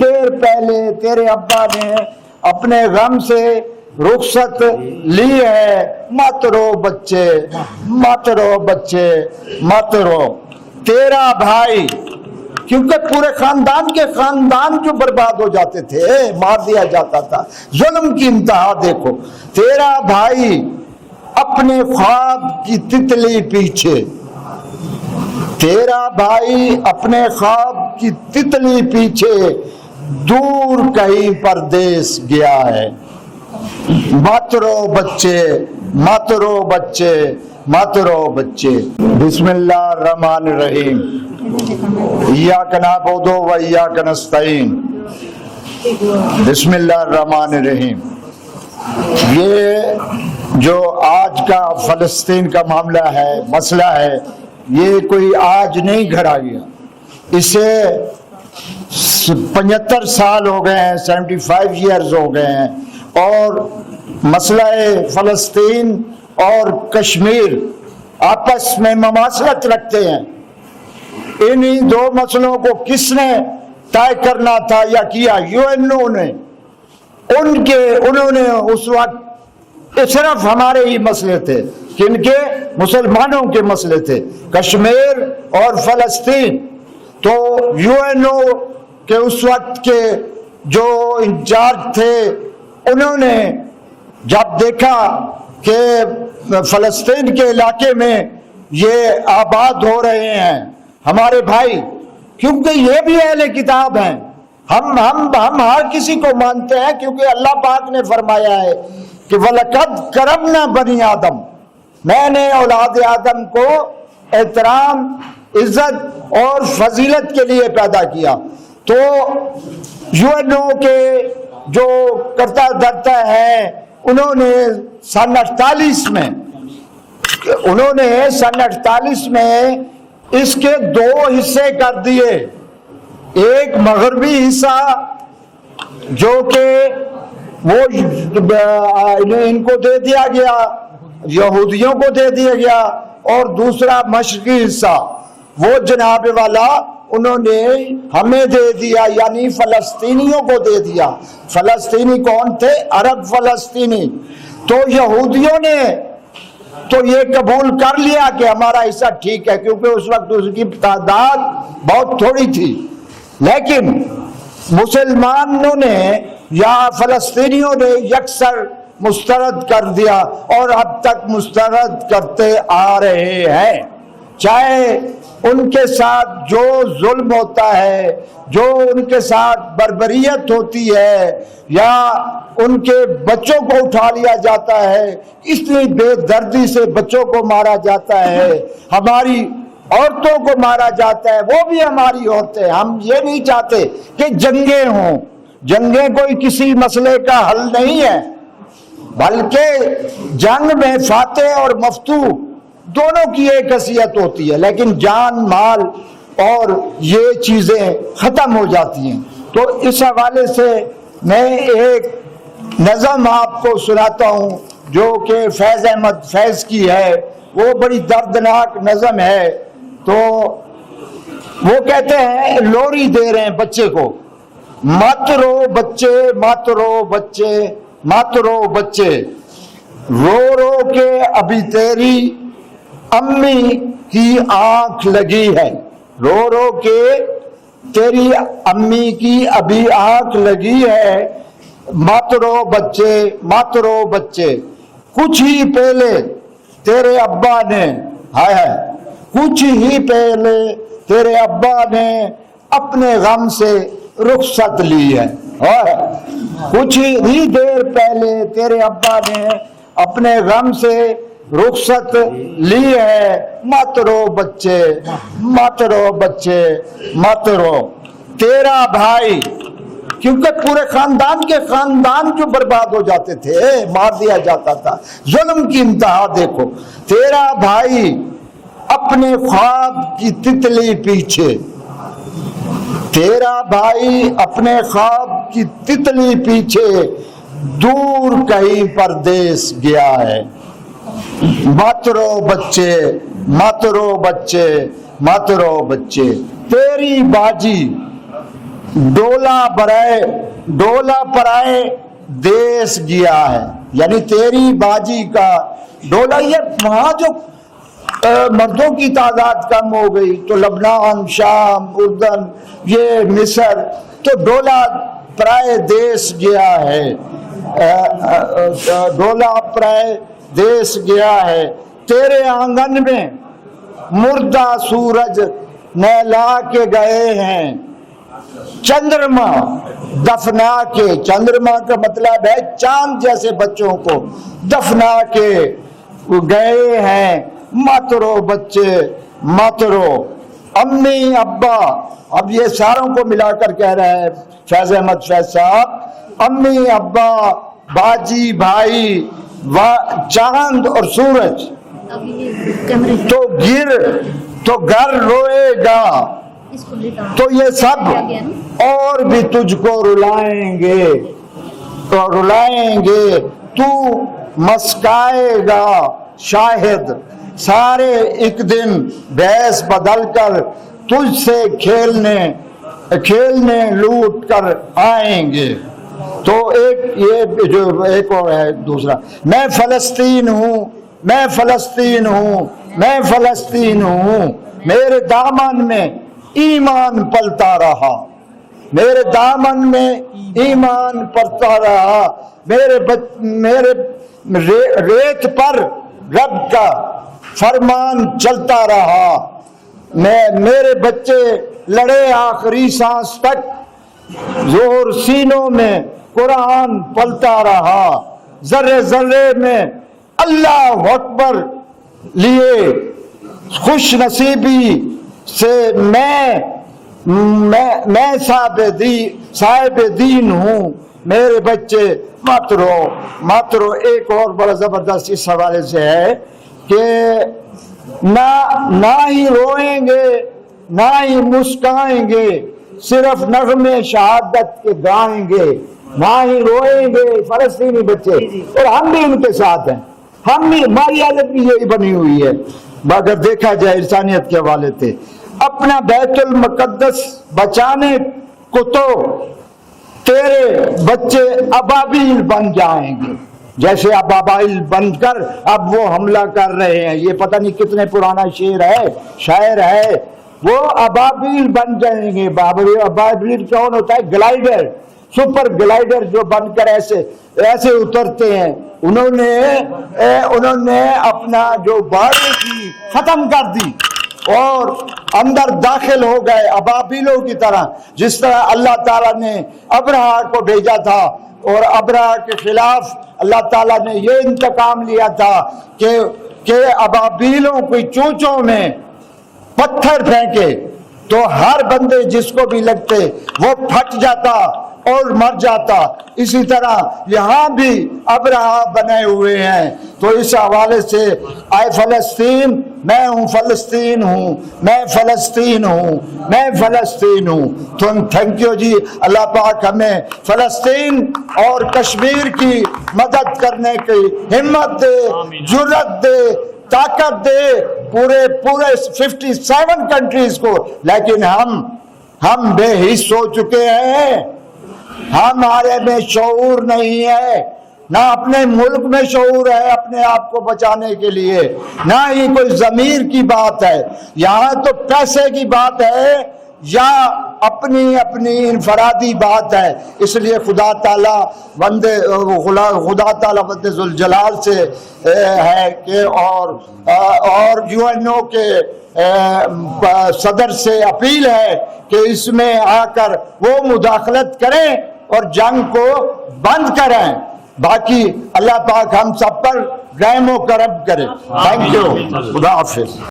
دیر پہلے تیرے ابا نے اپنے غم سے رخصت لی ہے، مت رو بچے، مت رو بچے، مت رو۔ تیرا بھائی، کیونکہ پورے خاندان جو برباد ہو جاتے تھے، مار دیا جاتا تھا، ظلم کی انتہا دیکھو۔ تیرا بھائی اپنے خواب کی تتلی پیچھے، تیرا بھائی اپنے خواب کی تتلی پیچھے دور کہیں پردیس گیا ہے۔ مت رو بچے، مت رو بچے، مت رو بچے۔ بسم اللہ الرحمن الرحیم۔ ایاک نعبد و ایاک نستعین۔ بسم اللہ الرحمن الرحیم۔ یہ جو آج کا فلسطین کا معاملہ ہے، مسئلہ ہے، یہ کوئی آج نہیں گھڑا گیا، اسے 75 سال ہو گئے ہیں، 75 ایئرز ہو گئے ہیں، اور مسئلہ فلسطین اور کشمیر آپس میں مماثلت رکھتے ہیں۔ انہی دو مسئلوں کو کس نے طے کرنا تھا یا کیا؟ یو این او نے۔ انہوں نے اس وقت صرف ہمارے ہی مسئلے تھے، کن کے؟ مسلمانوں کے مسئلے تھے، کشمیر اور فلسطین۔ تو یو این او کے اس وقت کے جو انچارج تھے، انہوں نے جب دیکھا کہ فلسطین کے علاقے میں یہ آباد ہو رہے ہیں ہمارے بھائی، کیونکہ یہ بھی اہل کتاب ہیں، ہم ہر کسی کو مانتے ہیں، کیونکہ اللہ پاک نے فرمایا ہے کہ وَلَقَدْ كَرَمْنَا بَنِي آدم، میں نے اولاد آدم کو احترام، عزت اور فضیلت کے لیے پیدا کیا۔ تو یو این او کے جو کرتا دھرتا ہے، انہوں نے سن 48 میں اس کے 2 حصے کر دیے۔ ایک مغربی حصہ جو کہ وہ ان کو دے دیا گیا، یہودیوں کو دے دیا گیا، اور دوسرا مشرقی حصہ وہ جناب والا انہوں نے ہمیں دے دیا، یعنی فلسطینیوں کو دے دیا۔ فلسطینی کون تھے؟ عرب فلسطینی۔ تو یہودیوں نے تو یہ قبول کر لیا کہ ہمارا حصہ ٹھیک ہے، کیونکہ اس وقت اس کی تعداد بہت تھوڑی تھی، لیکن مسلمانوں نے یا فلسطینیوں نے یکسر مسترد کر دیا، اور اب تک مسترد کرتے آ رہے ہیں۔ چاہے ان کے ساتھ جو ظلم ہوتا ہے، جو ان کے ساتھ بربریت ہوتی ہے، یا ان کے بچوں کو اٹھا لیا جاتا ہے، اتنی بے دردی سے بچوں کو مارا جاتا ہے، ہماری عورتوں کو مارا جاتا ہے، وہ بھی ہماری عورتیں۔ ہم یہ نہیں چاہتے کہ جنگیں ہوں، جنگیں کوئی کسی مسئلے کا حل نہیں ہے، بلکہ جنگ میں فاتح اور مفتوح دونوں کی ایک حیثیت ہوتی ہے، لیکن جان مال اور یہ چیزیں ختم ہو جاتی ہیں۔ تو اس حوالے سے میں ایک نظم آپ کو سناتا ہوں جو کہ فیض احمد فیض کی ہے، وہ بڑی دردناک نظم ہے۔ تو وہ کہتے ہیں، لوری دے رہے ہیں بچے کو، مت رو بچے، مت رو بچے، مت رو بچے، رو رو کے ابھی تیری امی کی آنکھ لگی ہے، رو رو کے تیری امی کی ابھی آنکھ لگی ہے، مت رو بچے، مت رو بچے، کچھ ہی پہلے تیرے ابا نے، کچھ ہی پہلے تیرے ابا نے اپنے غم سے رخصت لی ہے، کچھ ہی دیر پہلے تیرے ابا نے اپنے غم سے رخصت لی ہے، مت رو بچے، مت رو بچے، مت رو۔ تیرا بھائی، کیونکہ پورے خاندان جو برباد ہو جاتے تھے، مار دیا جاتا تھا، ظلم کی انتہا دیکھو۔ تیرا بھائی اپنے خواب کی تتلی پیچھے، تیرا بھائی اپنے خواب کی تتلی پیچھے دور کہیں پردیس گیا ہے، مت رو بچے، مت رو بچے، مت رو بچے۔ تیری باجی ڈولا پرائے دیس گیا ہے، یعنی تیری باجی کا ڈولا. یہ وہاں جو مردوں کی تعداد کم ہو گئی تو لبنان، شام، اردن، یہ مصر، تو ڈولا پرائے دیس گیا ہے، ڈولا پرائے دیس گیا ہے. تیرے آنگن میں مردہ سورج نہلا کے گئے ہیں، چندرما دفنا کے. چندرما کا مطلب ہے چاند جیسے بچوں کو دفنا کے گئے ہیں. مت رو بچے مت رو. امی ابا، اب یہ ساروں کو ملا کر کہہ رہا ہے فیض احمد فیض صاحب. امی ابا، باجی بھائی، چاند اور سورج تو گھر روئے گا، تو یہ سب اور بھی تجھ کو رلائیں گے، تو مسکائے گا شاہد. سارے ایک دن بھیس بدل کر تجھ سے کھیلنے لوٹ کر آئیں گے. تو ایک اور ہے دوسرا، میں فلسطین ہوں، میں فلسطین ہوں، میں فلسطین ہوں. میرے دامن میں ایمان پلتا رہا، میرے دامن میں ایمان پلتا رہا. میرے ریت پر رب کا فرمان چلتا رہا. میرے بچے لڑے آخری سانس تک، زور سینوں میں قرآن پلتا رہا. ذرے ذرے میں اللہ اکبر لیے خوش نصیبی سے میں صاحب دین ہوں. میرے بچے مت رو. ایک اور بڑا زبردست اس حوالے سے ہے کہ نہ ہی روئیں گے نہ ہی مسکائیں گے، صرف نغمے شہادت کے گائیں گے. نہ ہی روئیں گے فلسطینی بچے، اور ہم بھی ان کے ساتھ ہیں. ہم بھی، ہماری حالت بھی یہی بنی ہوئی ہے. اگر دیکھا جائے انسانیت کے حوالے سے، اپنا بیت المقدس بچانے کو تو تیرے بچے ابابیل بن جائیں گے، جیسے ابابیل بن کر اب وہ حملہ کر رہے ہیں. یہ پتہ نہیں کتنے پرانا شاعر ہے. وہ ابابیل بن جائیں گے. ابابیل کون ہوتا ہے؟ گلائیڈر، سپر گلائیڈر جو بن کر ایسے اترتے ہیں. انہوں نے اپنا جو باڑی تھی ختم کر دی اور اندر داخل ہو گئے ابابیلوں کی طرح، جس طرح اللہ تعالیٰ نے ابرہا کو بھیجا تھا اور ابرہا کے خلاف اللہ تعالیٰ نے یہ انتقام لیا تھا کہ ابابیلوں کی چونچوں میں پتھر پھینکے تو ہر بندے جس کو بھی لگتے وہ پھٹ جاتا اور مر جاتا. اسی طرح یہاں بھی ابرہا بنے ہوئے ہیں. تو اس حوالے سے اے فلسطین، میں ہوں فلسطین ہوں، میں فلسطین ہوں، میں فلسطین ہوں. تم تھینک یو جی. اللہ پاک ہمیں فلسطین اور کشمیر کی مدد کرنے کی ہمت دے، جرأت دے، طاقت دے، پورے 57 کنٹریز کو. لیکن ہم بے حس ہو چکے ہیں. ہمارے میں شعور نہیں ہے، نہ اپنے ملک میں شعور ہے اپنے آپ کو بچانے کے لیے، نہ ہی کوئی ضمیر کی بات ہے. یہاں تو پیسے کی بات ہے یا اپنی انفرادی بات ہے. اس لیے خدا تعالیٰ بندے ذوالجلال سے ہے کہ اور UNO کے صدر سے اپیل ہے کہ اس میں آ کر وہ مداخلت کریں اور جنگ کو بند کریں. باقی اللہ پاک ہم سب پر رحم و کرم کرے. Thank you. خدا حافظ.